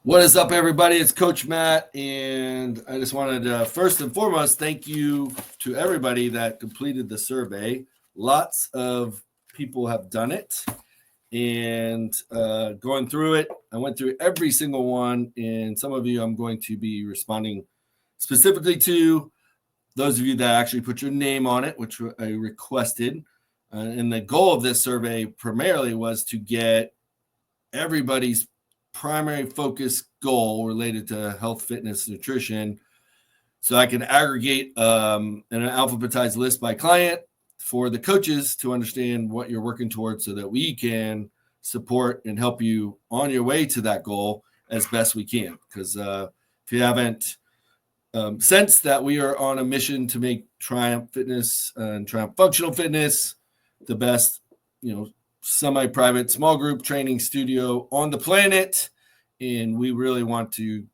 What is up, everybody? It's Coach Matt, and I just wanted to first and foremost thank you to everybody that completed the survey. Lots of people have done it, and going through it, I went through every single one, and some of you I'm going to be responding specifically to. Those of you that actually put your name on it, which I requested. And the goal of this survey primarily was to get everybody's primary focus goal related to health, fitness, nutrition. So I can aggregate an alphabetized list by client for the coaches to understand what you're working towards so that we can support and help you on your way to that goal as best we can. Because if you haven't sensed that we are on a mission to make TrYumph Fitness and TrYumph Functional Fitness the best, semi-private small group training studio on the planet, and we really want to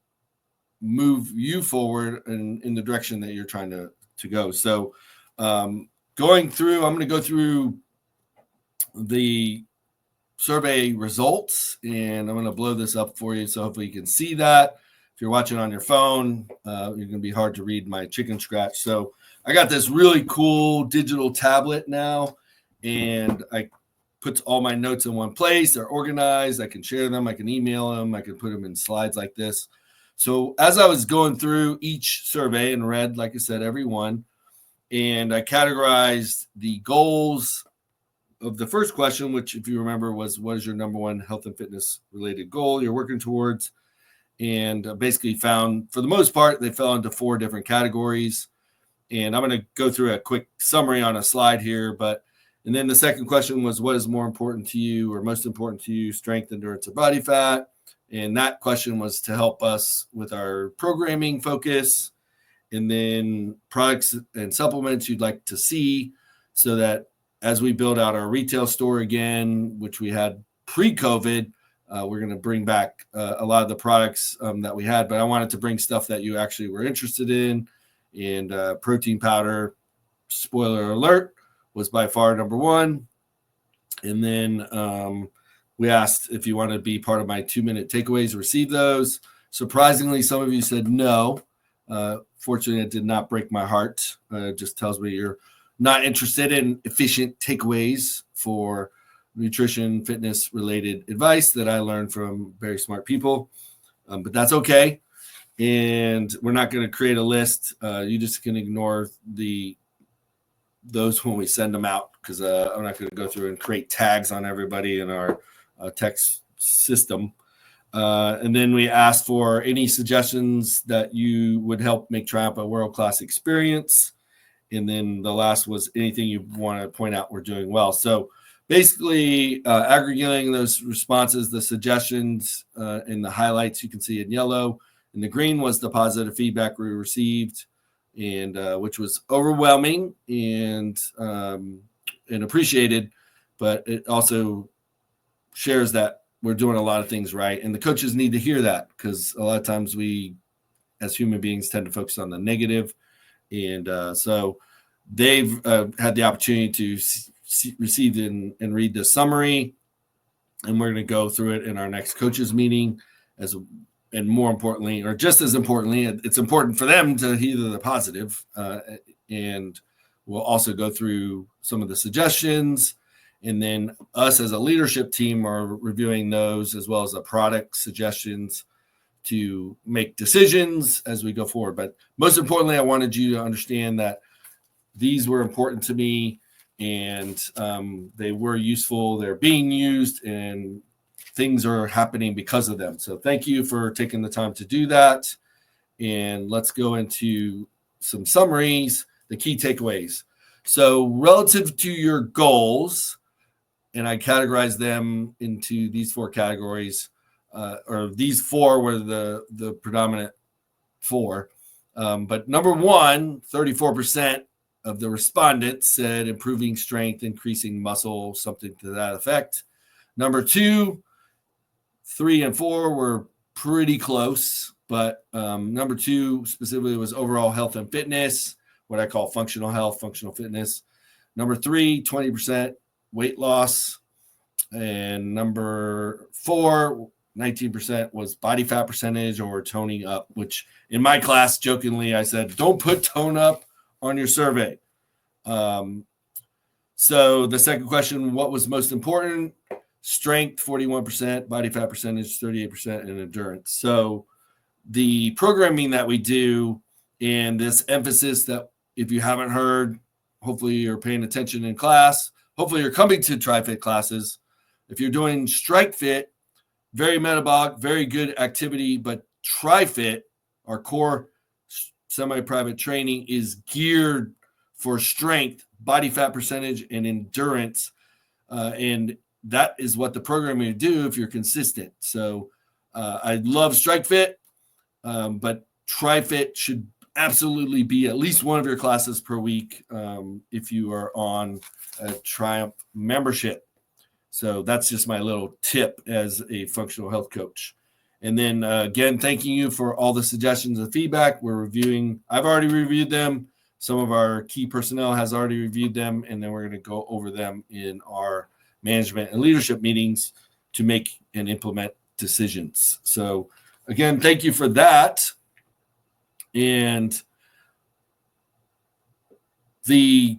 move you forward in the direction that you're trying to go. So I'm going to go through the survey results, and I'm going to blow this up for you so hopefully you can see that. If you're watching on your phone, you're going to be hard to read my chicken scratch. So I got this really cool digital tablet now, and I puts all my notes in one place. They're organized. I can share them. I can email them. I can put them in slides like this. So as I was going through each survey and read, like I said, every one, and I categorized the goals of the first question, which, if you remember, was what is your number one health and fitness related goal you're working towards? And basically found, for the most part, they fell into 4 different categories. And I'm going to go through a quick summary on a slide here, and then the second question was, what is more important to you or most important to you, strength, endurance, or body fat? And that question was to help us with our programming focus. And then products and supplements you'd like to see, so that as we build out our retail store again, which we had pre-COVID, we're going to bring back a lot of the products that we had. But I wanted to bring stuff that you actually were interested in. And protein powder, spoiler alert, was by far number 1. And then we asked if you want to be part of my 2-minute takeaways, receive those. Surprisingly, some of you said no. Fortunately, it did not break my heart. It just tells me you're not interested in efficient takeaways for nutrition, fitness related advice that I learned from very smart people. But that's okay. And we're not going to create a list. You just can ignore those when we send them out, because I'm not going to go through and create tags on everybody in our text system. And then we asked for any suggestions that you would help make TrYumph a world-class experience. And then the last was anything you want to point out we're doing well. So basically aggregating those responses, the suggestions and the highlights you can see in yellow. And the green was the positive feedback we received, and which was overwhelming and appreciated, but it also shares that we're doing a lot of things right. And the coaches need to hear that, because a lot of times we, as human beings, tend to focus on the negative. And so they've had the opportunity to receive and read the summary, and we're going to go through it in our next coaches meeting. And more importantly, or just as importantly, it's important for them to hear the positive. And we'll also go through some of the suggestions. And then us as a leadership team are reviewing those, as well as the product suggestions, to make decisions as we go forward. But most importantly, I wanted you to understand that these were important to me, and they were useful. They're being used, and things are happening because of them. So thank you for taking the time to do that. And let's go into some summaries, the key takeaways. So relative to your goals, and I categorized them into these 4 categories, or these 4 were the predominant 4. But number 1, 34% of the respondents said improving strength, increasing muscle, something to that effect. Number 2, 3 and 4 were pretty close, but number 2 specifically was overall health and fitness, what I call functional health, functional fitness. Number 3, 20% weight loss. And number 4, 19% was body fat percentage or toning up, which in my class, jokingly, I said, don't put tone up on your survey. So the second question, what was most important? Strength, 41%, body fat percentage, 38%, and endurance. So the programming that we do and this emphasis that if you haven't heard, hopefully you're paying attention in class. Hopefully you're coming to TriFit classes. If you're doing Strike Fit, very metabolic, very good activity, but TriFit, our core semi-private training, is geared for strength, body fat percentage, and endurance. And that is what the programming will do if you're consistent. So I love Strike Fit, but TriFit should absolutely be at least one of your classes per week if you are on a TrYumph membership. So that's just my little tip as a functional health coach. And then again, thanking you for all the suggestions and feedback. I've already reviewed them. Some of our key personnel has already reviewed them, and then we're going to go over them in our management and leadership meetings to make and implement decisions. So again, thank you for that. And the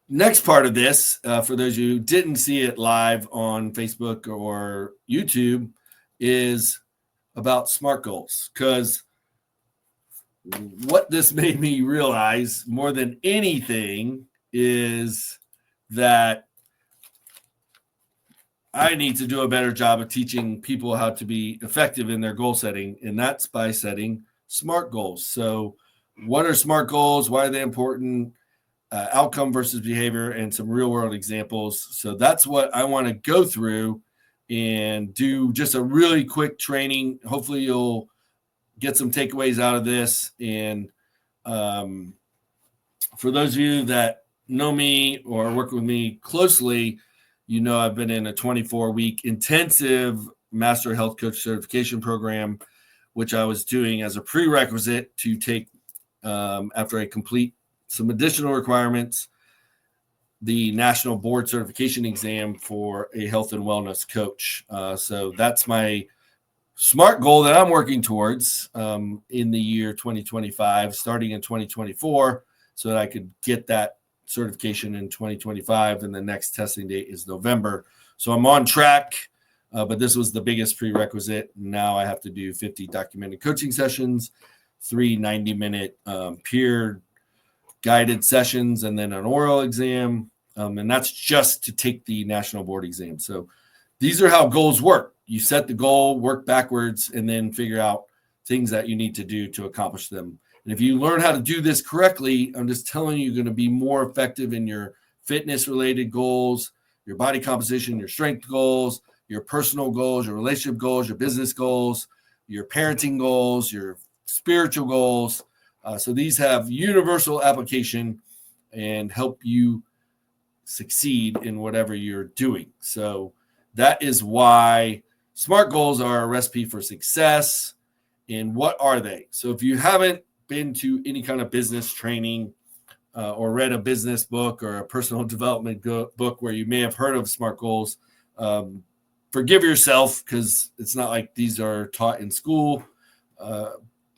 next part of this, for those of you who didn't see it live on Facebook or YouTube, is about SMART goals. Because what this made me realize more than anything is that I need to do a better job of teaching people how to be effective in their goal setting, and that's by setting SMART goals. So what are SMART goals? Why are they important? Outcome versus behavior, and some real world examples. So that's what I want to go through and do just a really quick training. Hopefully you'll get some takeaways out of this. And for those of you that know me or work with me closely, you know I've been in a 24-week intensive Master Health Coach certification program, which I was doing as a prerequisite to take after I complete some additional requirements, the National Board Certification Exam for a health and wellness coach. So that's my SMART goal that I'm working towards in the year 2025, starting in 2024, so that I could get that certification in 2025, and the next testing date is November. So I'm on track, but this was the biggest prerequisite. Now I have to do 50 documented coaching sessions, 3 90-minute peer guided sessions, and then an oral exam. And that's just to take the national board exam. So these are how goals work. You set the goal, work backwards, and then figure out things that you need to do to accomplish them. And if you learn how to do this correctly, I'm just telling you, you're going to be more effective in your fitness-related goals, your body composition, your strength goals, your personal goals, your relationship goals, your business goals, your parenting goals, your spiritual goals. So these have universal application and help you succeed in whatever you're doing. So that is why SMART goals are a recipe for success. And what are they? So if you haven't been to any kind of business training or read a business book or a personal development book where you may have heard of SMART goals, forgive yourself, because it's not like these are taught in school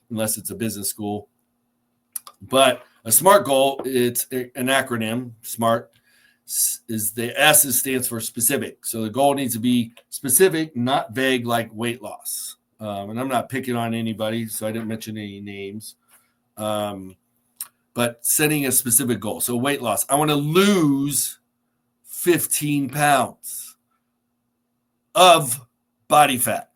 unless it's a business school. But a SMART goal, it's an acronym. SMART is the S stands for specific. So the goal needs to be specific, not vague, like weight loss. And I'm not picking on anybody, so I didn't mention any names. But setting a specific goal. So weight loss. I want to lose 15 pounds of body fat.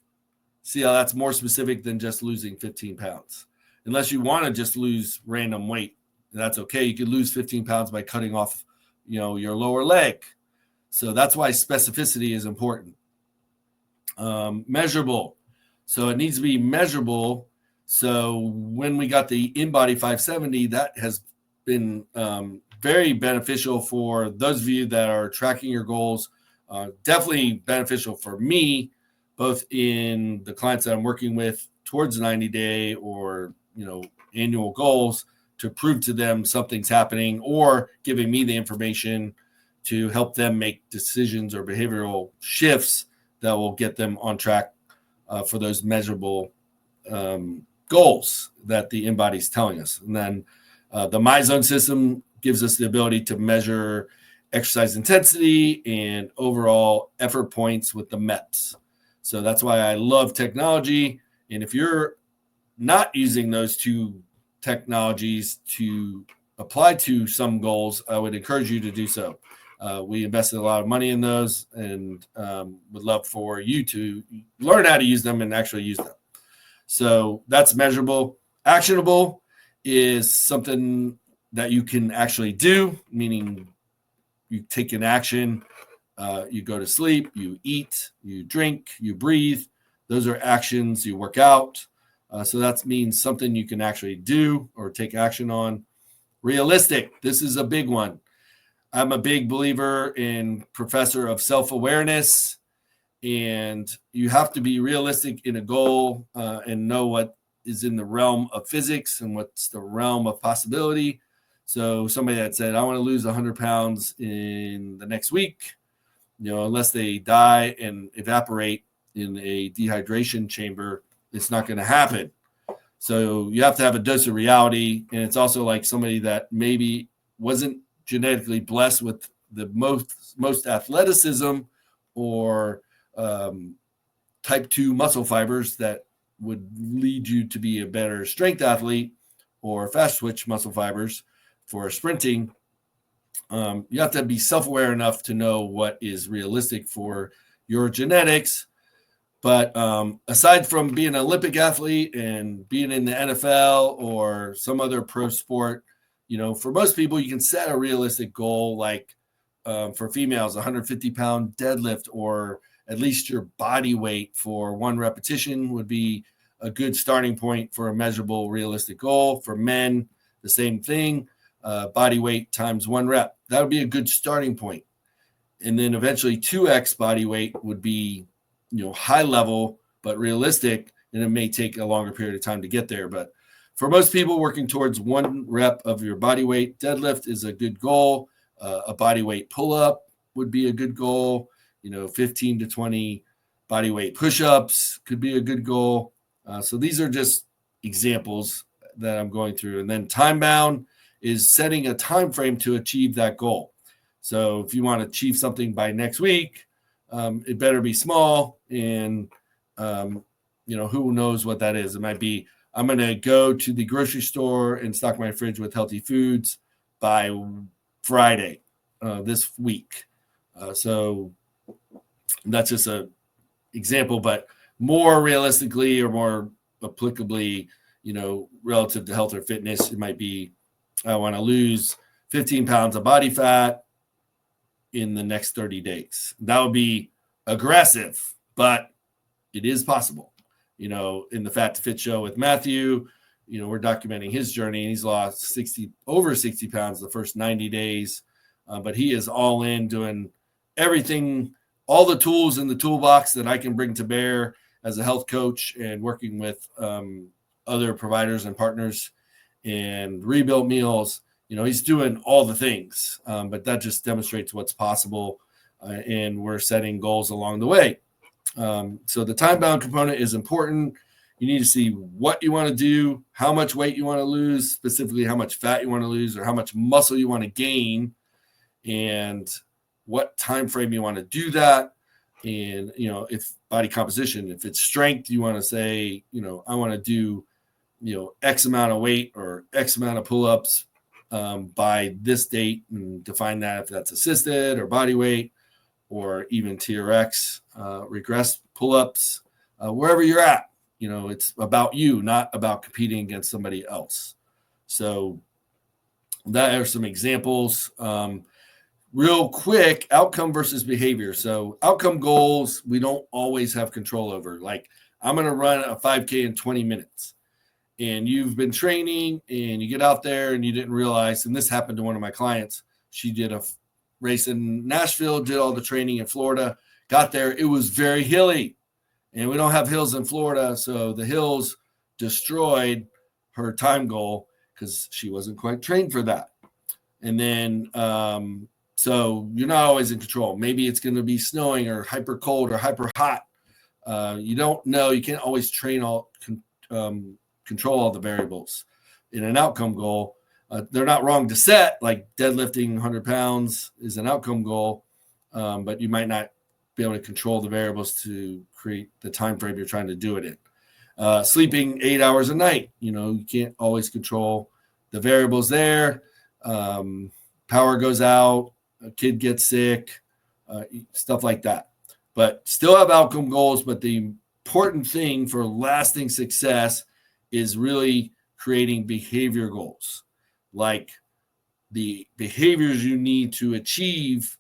See how that's more specific than just losing 15 pounds. Unless you want to just lose random weight, that's okay. You could lose 15 pounds by cutting off, your lower leg. So that's why specificity is important. Measurable. So it needs to be measurable. So when we got the InBody 570, that has been very beneficial for those of you that are tracking your goals. Definitely beneficial for me, both in the clients that I'm working with towards 90-day or annual goals, to prove to them something's happening, or giving me the information to help them make decisions or behavioral shifts that will get them on track for those measurable goals that the InBody is telling us. And then the MyZone system gives us the ability to measure exercise intensity and overall effort points with the MEPS. So that's why I love technology. And if you're not using those two technologies to apply to some goals, I would encourage you to do so. We invested a lot of money in those and would love for you to learn how to use them and actually use them. So that's measurable. Actionable is something that you can actually do, meaning you take an action, you go to sleep, you eat, you drink, you breathe. Those are actions. You work out. So that means something you can actually do or take action on. Realistic. This is a big one. I'm a big believer in professor of self-awareness, and you have to be realistic in a goal and know what is in the realm of physics and what's the realm of possibility. So somebody that said, I want to lose 100 pounds in the next week, unless they die and evaporate in a dehydration chamber, it's not going to happen. So you have to have a dose of reality. And it's also like somebody that maybe wasn't genetically blessed with the most athleticism or type 2 muscle fibers that would lead you to be a better strength athlete, or fast twitch muscle fibers for sprinting. You have to be self-aware enough to know what is realistic for your genetics. But aside from being an Olympic athlete and being in the NFL or some other pro sport, for most people, you can set a realistic goal, like for females, 150-pound deadlift, or at least your body weight for one repetition would be a good starting point for a measurable, realistic goal. For men, the same thing, body weight times one rep. That would be a good starting point. And then eventually 2x body weight would be, high level, but realistic, and it may take a longer period of time to get there. But for most people, working towards one rep of your body weight deadlift is a good goal. A body weight pull-up would be a good goal. 15 to 20 body weight push-ups could be a good goal. So these are just examples that I'm going through. And then time-bound is setting a time frame to achieve that goal. So if you want to achieve something by next week, it better be small, and who knows what that is. It might be, I'm going to go to the grocery store and stock my fridge with healthy foods by Friday this week. So that's just an example, but more realistically or more applicably, relative to health or fitness, it might be, I want to lose 15 pounds of body fat in the next 30 days. That would be aggressive, but it is possible. In the Fat to Fit show with Matthew, we're documenting his journey, and he's lost over 60 pounds the first 90 days. But he is all in, doing everything, all the tools in the toolbox that I can bring to bear as a health coach, and working with other providers and partners and rebuilt meals. He's doing all the things, but that just demonstrates what's possible, and we're setting goals along the way. So the time-bound component is important. You need to see what you want to do, how much weight you want to lose, specifically how much fat you want to lose, or how much muscle you want to gain, and what time frame you want to do that. And, if body composition, if it's strength, you want to say, I want to do, X amount of weight or X amount of pull-ups by this date, and define that if that's assisted or body weight or even TRX, regress pull-ups, wherever you're at. It's about you, not about competing against somebody else. So that are some examples. Real quick, outcome versus behavior. So outcome goals, we don't always have control over. Like, I'm going to run a 5K in 20 minutes. And you've been training, and you get out there and you didn't realize, and this happened to one of my clients. She did a race in Nashville, did all the training in Florida, got there. It was very hilly, and we don't have hills in Florida. So the hills destroyed her time goal because she wasn't quite trained for that. And then, so you're not always in control. Maybe it's going to be snowing or hyper cold or hyper hot You don't know. You can't always control all the variables in an outcome goal. They're not wrong to set, like deadlifting 100 pounds is an outcome goal, but you might not be able to control the variables to create the time frame you're trying to do it in. Sleeping 8 hours a night, you can't always control the variables there. Power goes out, a kid gets sick, stuff like that. But still have outcome goals, but the important thing for lasting success is really creating behavior goals, like the behaviors you need to achieve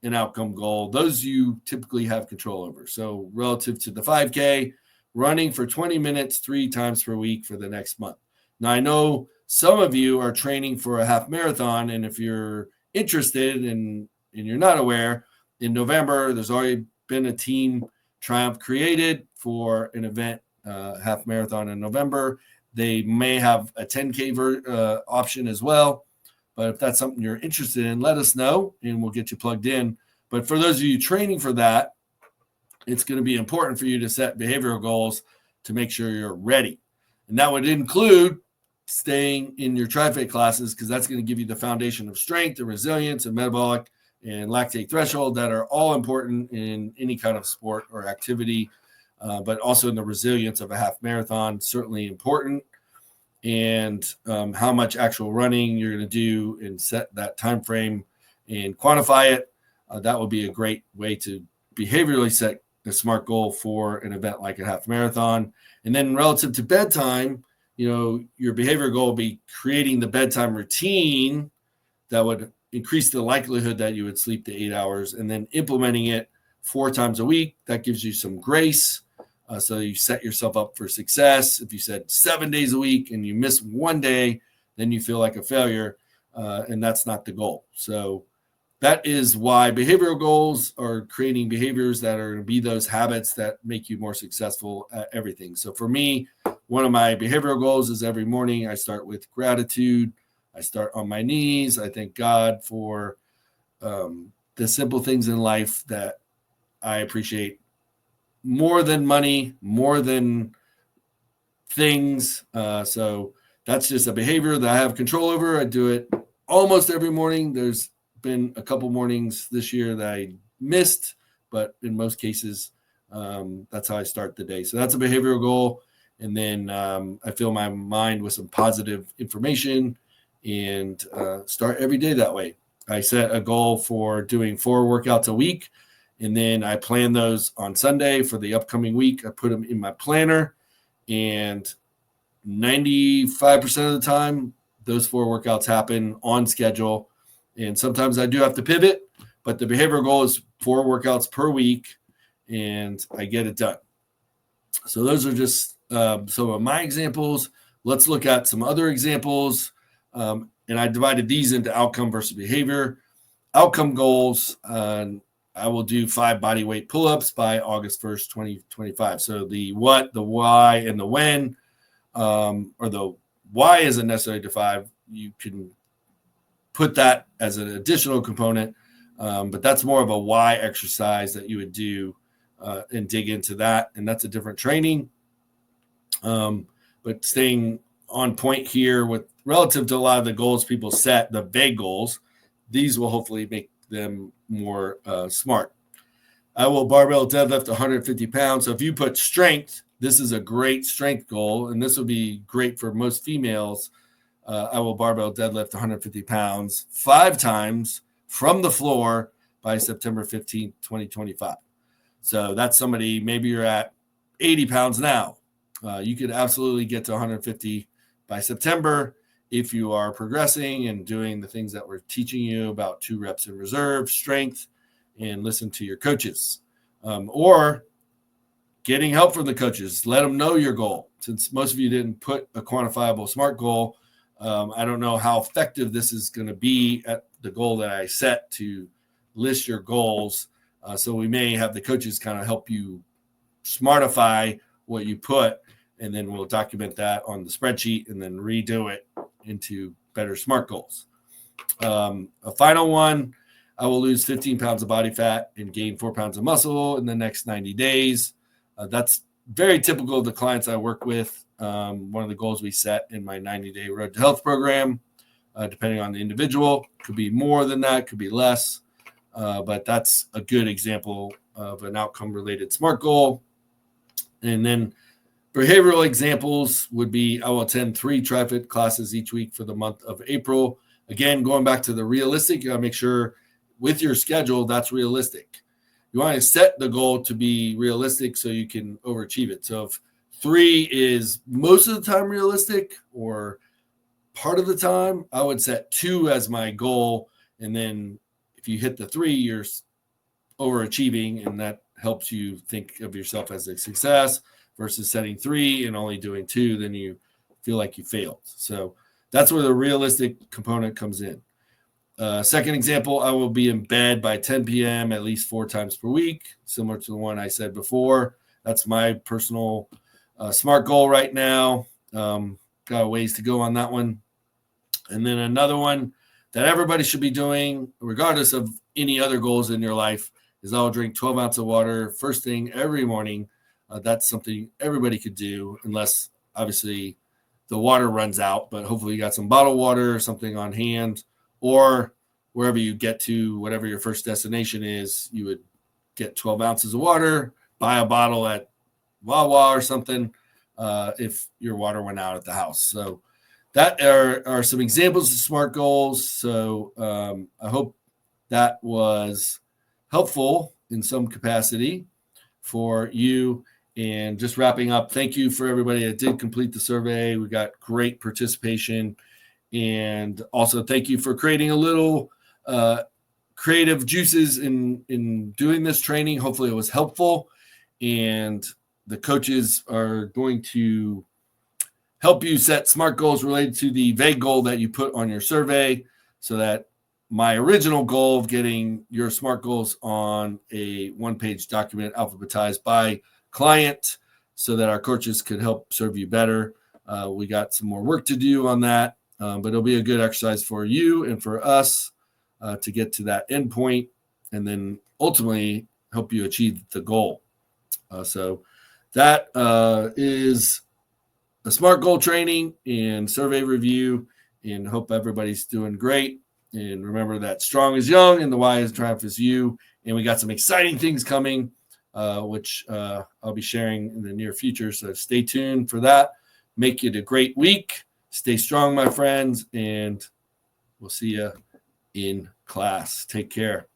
an outcome goal. Those you typically have control over. So relative to the 5K, running for 20 minutes 3 times per week for the next month. Now, I know some of you are training for a half marathon, and if you're interested and you're not aware, in November, there's already been a team TrYumph created for an event, half marathon in November. They may have a 10K option as well. But if that's something you're interested in, let us know and we'll get you plugged in. But for those of you training for that, it's going to be important for you to set behavioral goals to make sure you're ready. And that would include staying in your TriFit classes, because that's going to give you the foundation of strength and resilience and metabolic and lactate threshold that are all important in any kind of sport or activity, but also in the resilience of a half marathon, certainly important. And how much actual running you're going to do and set that time frame and quantify it. That would be a great way to behaviorally set a SMART goal for an event like a half marathon. And then relative to bedtime, your behavior goal will be creating the bedtime routine that would increase the likelihood that you would sleep the 8 hours, and then implementing it 4 times a week. That gives you some grace. So you set yourself up for success. If you said 7 days a week and you miss one day, then you feel like a failure, and that's not the goal. So that is why behavioral goals are creating behaviors that are going to be those habits that make you more successful at everything. So for me, one of my behavioral goals is every morning I start with gratitude. I start on my knees. I thank God for the simple things in life that I appreciate more than money, more than things. So that's just a behavior that I have control over. I do it almost every morning. There's been a couple mornings this year that I missed, but in most cases, that's how I start the day. So that's a behavioral goal. And then I fill my mind with some positive information and start every day that way. I set a goal for doing 4 workouts a week. And then I plan those on Sunday for the upcoming week. I put them in my planner, and 95% of the time, those 4 workouts happen on schedule. And sometimes I do have to pivot, but the behavioral goal is 4 workouts per week, and I get it done. So those are just some of my examples. Let's look at some other examples. And I divided these into outcome versus behavior. Outcome goals, I will do 5 body weight pull-ups by August 1st, 2025. So the what, the why, and the when, or the why isn't necessarily to 5. You can put that as an additional component, but that's more of a why exercise that you would do and dig into that. And that's a different training. But staying on point here with relative to a lot of the goals people set, the vague goals, these will hopefully make them more smart. I will barbell deadlift 150 pounds. So if you put strength, this is a great strength goal, and this would be great for most females. I will barbell deadlift 150 pounds 5 times from the floor by September 15th, 2025. So that's somebody, maybe you're at 80 pounds now. You could absolutely get to 150 by September if you are progressing and doing the things that we're teaching you about 2 reps in reserve, strength, and listen to your coaches. Or getting help from the coaches. Let them know your goal. Since most of you didn't put a quantifiable SMART goal, I don't know how effective this is going to be at the goal that I set to list your goals. So we may have the coaches kind of help you smartify what you put, and then we'll document that on the spreadsheet and then redo it into better SMART goals. A final one, I will lose 15 pounds of body fat and gain 4 pounds of muscle in the next 90 days. That's very typical of the clients I work with. One of the goals we set in my 90-day Road to Health program, depending on the individual, could be more than that, could be less, but that's a good example of an outcome-related SMART goal. And then behavioral examples would be I will attend 3 TriFit classes each week for the month of April. Again, going back to the realistic, you got to make sure with your schedule that's realistic. You want to set the goal to be realistic so you can overachieve it. So if 3 is most of the time realistic or part of the time, I would set 2 as my goal. And then if you hit the 3, you're overachieving, and that helps you think of yourself as a success versus setting 3 and only doing 2, then you feel like you failed. So that's where the realistic component comes in. Second example, I will be in bed by 10 p.m. at least 4 times per week, similar to the one I said before. That's my personal SMART goal right now. Got a ways to go on that one. And then another one that everybody should be doing, regardless of any other goals in your life, is I'll drink 12 ounces of water first thing every morning. That's something everybody could do, unless obviously the water runs out, but hopefully you got some bottled water or something on hand, or wherever you get to, whatever your first destination is, you would get 12 ounces of water, buy a bottle at Wawa or something if your water went out at the house. So that are some examples of SMART goals. So I hope that was helpful in some capacity for you. And just wrapping up, thank you for everybody that did complete the survey. We got great participation. And also thank you for creating a little creative juices in doing this training. Hopefully it was helpful. And the coaches are going to help you set SMART goals related to the vague goal that you put on your survey, so that my original goal of getting your SMART goals on a 1-page document alphabetized by client so that our coaches could help serve you better. We got some more work to do on that, but it'll be a good exercise for you and for us to get to that end point and then ultimately help you achieve the goal. So that is a SMART goal training and survey review, and hope everybody's doing great. And remember that strong is young and the why is TrYumph is you. And we got some exciting things coming, which I'll be sharing in the near future. So stay tuned for that. Make it a great week. Stay strong, my friends, and we'll see you in class. Take care.